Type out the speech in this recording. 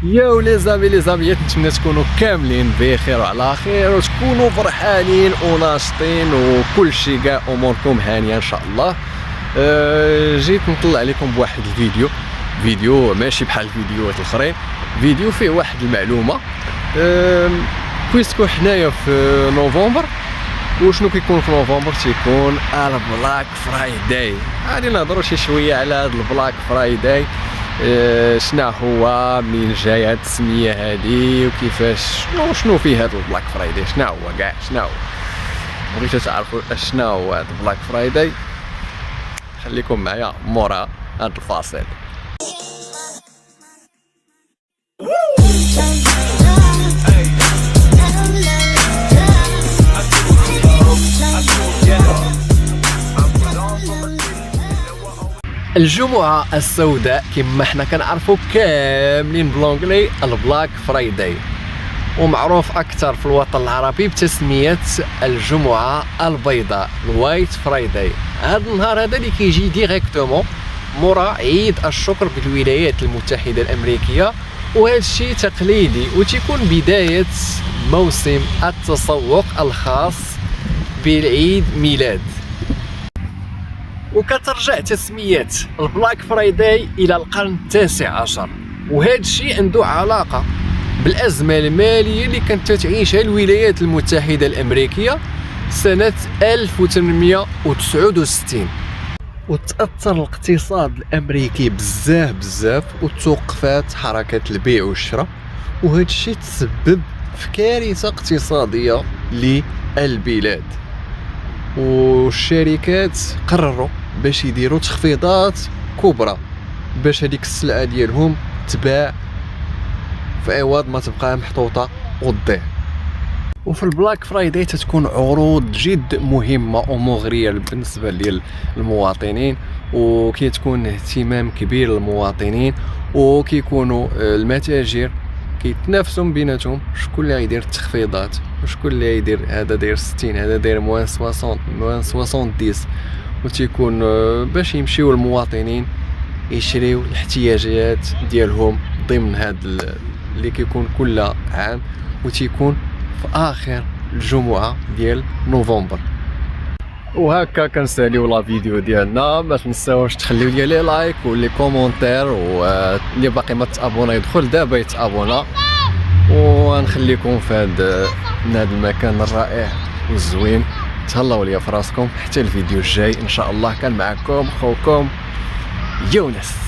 ياو لي زاميات، نتمنى تكونوا كاملين بخير وعلى خير وتكونوا فرحانين وناشطين وكل شيء كاع اموركم هانيه ان شاء الله. جيت نطلع عليكم بواحد فيديو ماشي بحال الفيديوهات الاخرين، فيديو فيه واحد المعلومه. بويسكو حنايا في نوفمبر، وشنو كيكون في نوفمبر؟ تيكون البلاك فرايداي. غادي نهضروا شي شويه على هذا البلاك فرايداي، شنو هو، منين جاي هاد التسميه هادي، وكيفاش شنو فيه هاد البلاك فرايداي، شنو هو كاع، شنو هو. بغيتو تعرفوا شنو هو هاد البلاك فرايداي؟ خليكم معايا مورا هاد الفاصل. الجمعة السوداء كما حنا كنعرفوا كاملين بلونجلي البلاك فرايداي، ومعروف اكثر في الوطن العربي بتسمية الجمعة البيضاء، الوايت فرايداي. هذا النهار هذا اللي كيجي ديريكتومون مورا عيد الشكر بالولايات المتحدة الأمريكية، وهذا الشيء تقليدي وتيكون بداية موسم التسوق الخاص بالعيد ميلاد. وكترجع تسمية البلاك فرايداي إلى القرن التاسع عشر، وهذا الشيء عنده علاقة بالأزمة المالية اللي كانت تعيشها الولايات المتحدة الأمريكية سنة 1869، وتأثر الاقتصاد الأمريكي بزاف وتوقفات حركة البيع والشراء، وهذا الشيء تسبب في كارثة اقتصادية للبلاد. والشركات قرروا باش يديروا تخفيضات كبرى باش هذيك السلعه ديالهم تباع في عوض ما تبقى محطوطه وتضيع. وفي البلاك فرايداي تتكون عروض جد مهمه ومغريه بالنسبه للمواطنين، وكيتكون اهتمام كبير للمواطنين، وكيكونوا المتاجر كيتنافسوا بيناتهم شكون اللي غيدير التخفيضات وشكون اللي يدير، هذا داير 60 هذا داير موان 60 موان 70، وتيكون باش يمشيو المواطنين يشريو الاحتياجات ديالهم ضمن هذا اللي كيكون كل عام، وتيكون في اخر الجمعه ديال نوفمبر. وهكا كنساليو لا فيديو ديالنا، ما تنساوش تخليو لي لايك ولي كومونتير، واللي باقي ما تابونا يدخل دابا يتابونا، ونخليكم في هذا المكان الرائع والزوين. تهلاو ليا في راسكم حتى الفيديو الجاي ان شاء الله. كان معكم خوكم يونس.